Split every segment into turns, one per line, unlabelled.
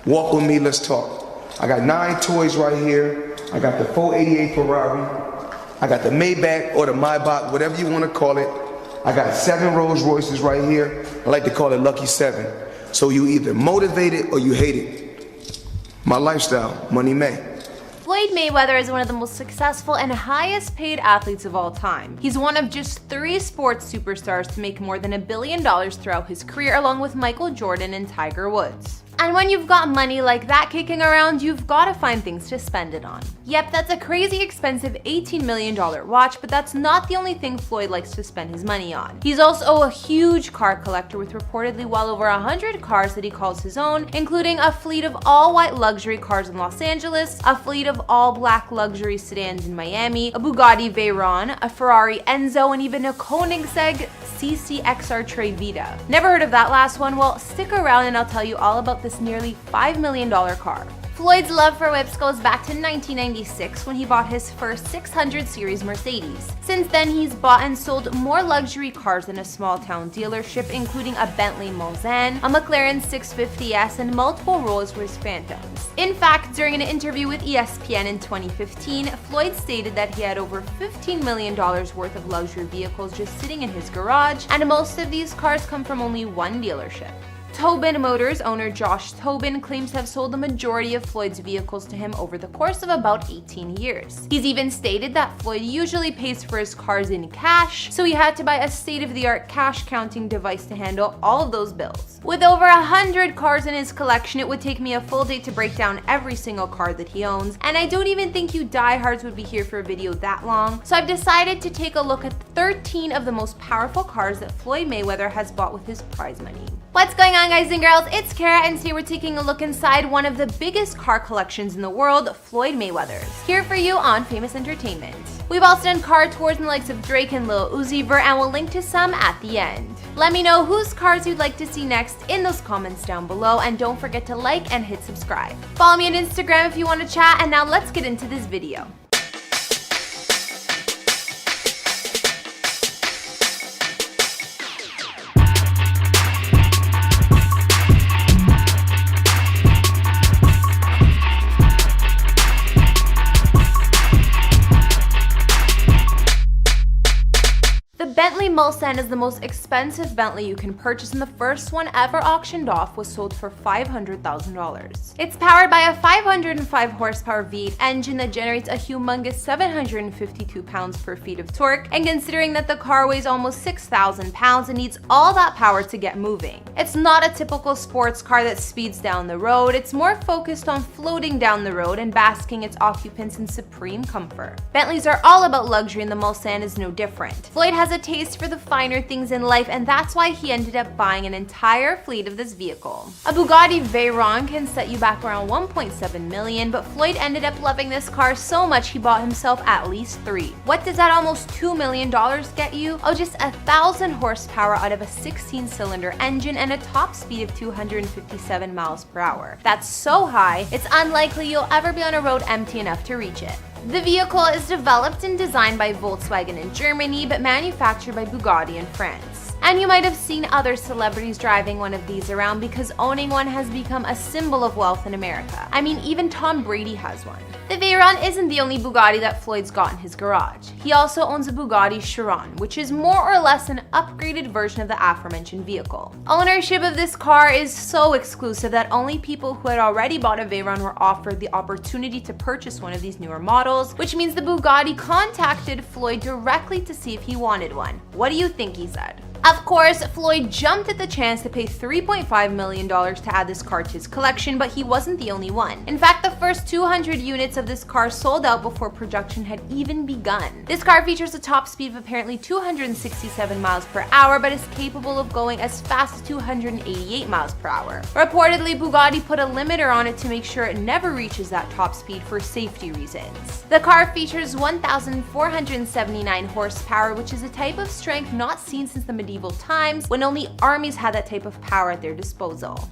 Walk with me, let's talk. I got 9 toys right here. I got the 488 Ferrari. I got the Maybach or the Maybach, whatever you want to call it. I got 7 Rolls Royces right here. I like to call it Lucky 7. So you either motivate it or you hate it. My lifestyle, Money May.
Floyd Mayweather is one of the most successful and highest paid athletes of all time. He's one of just 3 sports superstars to make more than $1 billion throughout his career, along with Michael Jordan and Tiger Woods. And when you've got money like that kicking around, you've got to find things to spend it on. Yep, that's a crazy expensive $18 million watch, but that's not the only thing Floyd likes to spend his money on. He's also a huge car collector with reportedly well over 100 cars that he calls his own, including a fleet of all-white luxury cars in Los Angeles, a fleet of all-black luxury sedans in Miami, a Bugatti Veyron, a Ferrari Enzo, and even a Koenigsegg CCXR Tre Vita. Never heard of that last one? Well, stick around and I'll tell you all about this nearly $5 million car. Floyd's love for whips goes back to 1996 when he bought his first 600 series Mercedes. Since then, he's bought and sold more luxury cars than a small-town dealership, including a Bentley Mulsanne, a McLaren 650S, and multiple Rolls-Royce Phantoms. In fact, during an interview with ESPN in 2015, Floyd stated that he had over $15 million worth of luxury vehicles just sitting in his garage, and most of these cars come from only one dealership. Tobin Motors owner Josh Tobin claims to have sold the majority of Floyd's vehicles to him over the course of about 18 years. He's even stated that Floyd usually pays for his cars in cash, so he had to buy a state-of-the-art cash counting device to handle all of those bills. With over 100 cars in his collection, it would take me a full day to break down every single car that he owns, and I don't even think you diehards would be here for a video that long, so I've decided to take a look at 13 of the most powerful cars that Floyd Mayweather has bought with his prize money. What's going on, guys and girls? It's Kara, and today we're taking a look inside one of the biggest car collections in the world, Floyd Mayweather's. Here for you on Famous Entertainment. We've also done car tours in the likes of Drake and Lil Uzi Vert, and we'll link to some at the end. Let me know whose cars you'd like to see next in those comments down below, and don't forget to like and hit subscribe. Follow me on Instagram if you want to chat, and now let's get into this video. Bentley Mulsanne is the most expensive Bentley you can purchase, and the first one ever auctioned off was sold for $500,000. It's powered by a 505 horsepower V8 engine that generates a humongous 752 pounds-per-feet of torque, and considering that the car weighs almost 6,000 pounds, it needs all that power to get moving. It's not a typical sports car that speeds down the road. It's more focused on floating down the road and basking its occupants in supreme comfort. Bentleys are all about luxury, and the Mulsanne is no different. Floyd has a taste for the finer things in life, and that's why he ended up buying an entire fleet of this vehicle. A Bugatti Veyron can set you back around $1.7 million, but Floyd ended up loving this car so much he bought himself at least 3. What does that almost $2 million get you? Oh, just 1,000 horsepower out of a 16-cylinder engine and a top speed of 257 miles per hour. That's so high, it's unlikely you'll ever be on a road empty enough to reach it. The vehicle is developed and designed by Volkswagen in Germany, but manufactured by Bugatti in France. And you might have seen other celebrities driving one of these around because owning one has become a symbol of wealth in America. I mean, even Tom Brady has one. The Veyron isn't the only Bugatti that Floyd's got in his garage. He also owns a Bugatti Chiron, which is more or less an upgraded version of the aforementioned vehicle. Ownership of this car is so exclusive that only people who had already bought a Veyron were offered the opportunity to purchase one of these newer models, which means the Bugatti contacted Floyd directly to see if he wanted one. What do you think he said? Of course, Floyd jumped at the chance to pay $3.5 million to add this car to his collection, but he wasn't the only one. In fact, the first 200 units of this car sold out before production had even begun. This car features a top speed of apparently 267 miles per hour, but is capable of going as fast as 288 miles per hour. Reportedly, Bugatti put a limiter on it to make sure it never reaches that top speed for safety reasons. The car features 1,479 horsepower, which is a type of strength not seen since the medieval times, when only armies had that type of power at their disposal.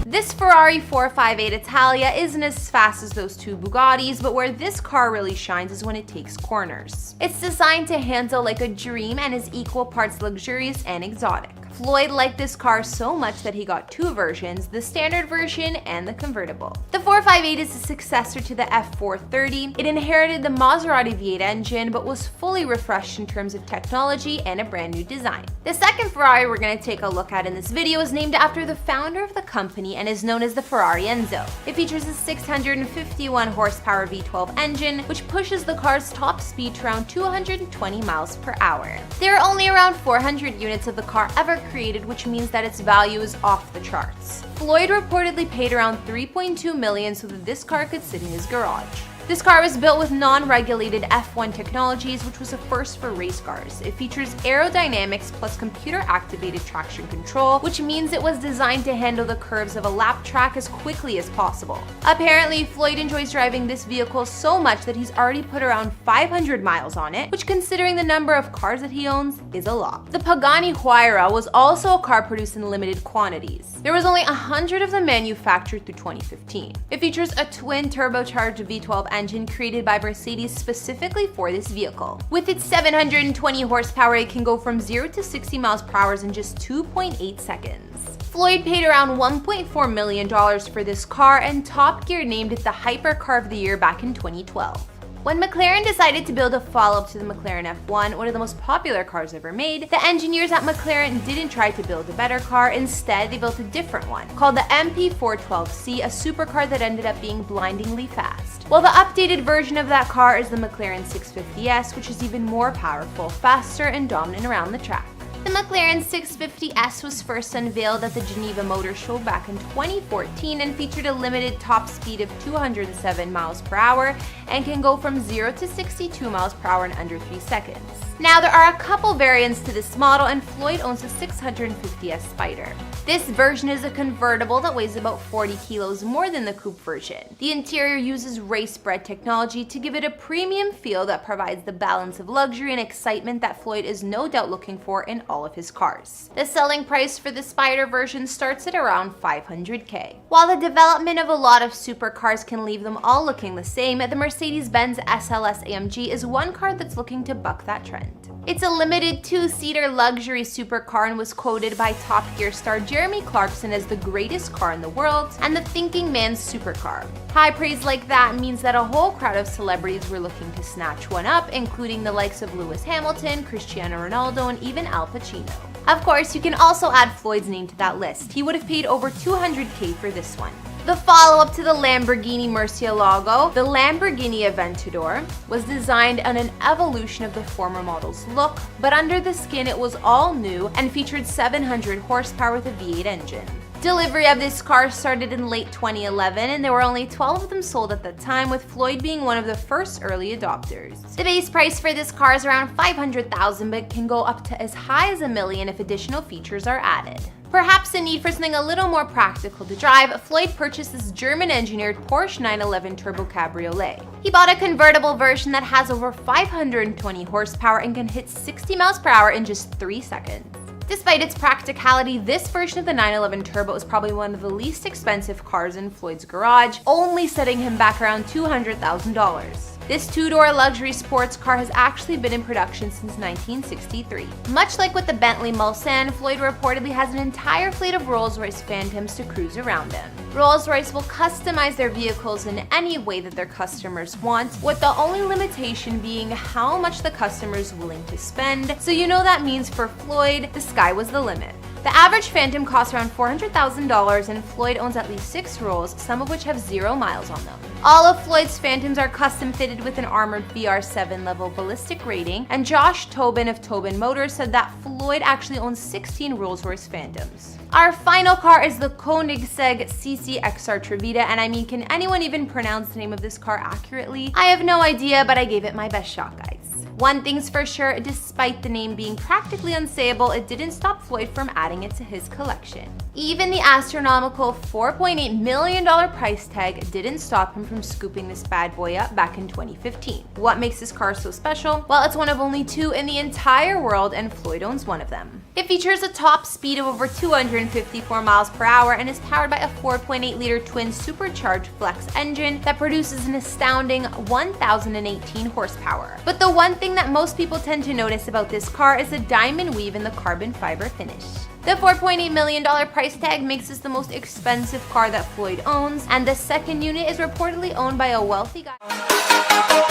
This Ferrari 458 Italia isn't as fast as those two Bugattis, but where this car really shines is when it takes corners. It's designed to handle like a dream and is equal parts luxurious and exotic. Floyd liked this car so much that he got two versions, the standard version and the convertible. The 458 is a successor to the F430. It inherited the Maserati V8 engine but was fully refreshed in terms of technology and a brand new design. The second Ferrari we're going to take a look at in this video is named after the founder of the company and is known as the Ferrari Enzo. It features a 651 horsepower V12 engine which pushes the car's top speed to around 220 miles per hour. There are only around 400 units of the car ever created, which means that its value is off the charts. Floyd reportedly paid around $3.2 million so that this car could sit in his garage. This car was built with non-regulated F1 technologies, which was a first for race cars. It features aerodynamics plus computer-activated traction control, which means it was designed to handle the curves of a lap track as quickly as possible. Apparently, Floyd enjoys driving this vehicle so much that he's already put around 500 miles on it, which considering the number of cars that he owns, is a lot. The Pagani Huayra was also a car produced in limited quantities. There was only 100 of them manufactured through 2015. It features a twin turbocharged V12 engine created by Mercedes specifically for this vehicle. With its 720 horsepower, it can go from 0 to 60 miles per hour in just 2.8 seconds. Floyd paid around $1.4 million for this car, and Top Gear named it the Hypercar of the Year back in 2012. When McLaren decided to build a follow-up to the McLaren F1, one of the most popular cars ever made, the engineers at McLaren didn't try to build a better car. Instead, they built a different one, called the MP412C, a supercar that ended up being blindingly fast. Well, the updated version of that car is the McLaren 650S, which is even more powerful, faster, and dominant around the track. The McLaren 650S was first unveiled at the Geneva Motor Show back in 2014 and featured a limited top speed of 207 miles per hour and can go from 0 to 62 miles per hour in under 3 seconds. Now, there are a couple variants to this model, and Floyd owns a 650S Spider. This version is a convertible that weighs about 40 kilos more than the coupe version. The interior uses race-bred technology to give it a premium feel that provides the balance of luxury and excitement that Floyd is no doubt looking for in all of his cars. The selling price for the Spider version starts at around $500K. While the development of a lot of supercars can leave them all looking the same, the Mercedes-Benz SLS AMG is one car that's looking to buck that trend. It's a limited two-seater luxury supercar and was quoted by Top Gear star Jeremy Clarkson as the greatest car in the world and the thinking man's supercar. High praise like that means that a whole crowd of celebrities were looking to snatch one up, including the likes of Lewis Hamilton, Cristiano Ronaldo, and even Al Pacino. Of course, you can also add Floyd's name to that list. He would have paid over $200K for this one. The follow-up to the Lamborghini Murcielago, the Lamborghini Aventador, was designed on an evolution of the former model's look, but under the skin it was all new and featured 700 horsepower with a V8 engine. Delivery of this car started in late 2011, and there were only 12 of them sold at the time, with Floyd being one of the first early adopters. The base price for this car is around $500,000, but can go up to as high as $1 million if additional features are added. Perhaps a need for something a little more practical to drive, Floyd purchased this German-engineered Porsche 911 Turbo Cabriolet. He bought a convertible version that has over 520 horsepower and can hit 60 miles per hour in just 3 seconds. Despite its practicality, this version of the 911 Turbo is probably one of the least expensive cars in Floyd's garage, only setting him back around $200,000. This two-door luxury sports car has actually been in production since 1963. Much like with the Bentley Mulsanne, Floyd reportedly has an entire fleet of Rolls-Royce Phantoms to cruise around in. Rolls-Royce will customize their vehicles in any way that their customers want, with the only limitation being how much the customer is willing to spend, so you know that means for Floyd, the sky was the limit. The average Phantom costs around $400,000, and Floyd owns at least 6 Rolls, some of which have 0 miles on them. All of Floyd's Phantoms are custom fitted with an armored VR7 level ballistic rating, and Josh Tobin of Tobin Motors said that Floyd actually owns 16 Rolls-Royce Phantoms. Our final car is the Koenigsegg CC-XR Trevita, and I mean, can anyone even pronounce the name of this car accurately? I have no idea, but I gave it my best shot, guys. One thing's for sure, despite the name being practically unsayable, it didn't stop Floyd from adding it to his collection. Even the astronomical $4.8 million price tag didn't stop him from scooping this bad boy up back in 2015. What makes this car so special? Well, it's one of only 2 in the entire world, and Floyd owns one of them. It features a top speed of over 254 miles per hour and is powered by a 4.8-liter twin supercharged flex engine that produces an astounding 1,018 horsepower. But the one thing that most people tend to notice about this car is the diamond weave in the carbon fiber finish. The $4.8 million price tag makes this the most expensive car that Floyd owns, and the second unit is reportedly owned by a wealthy guy.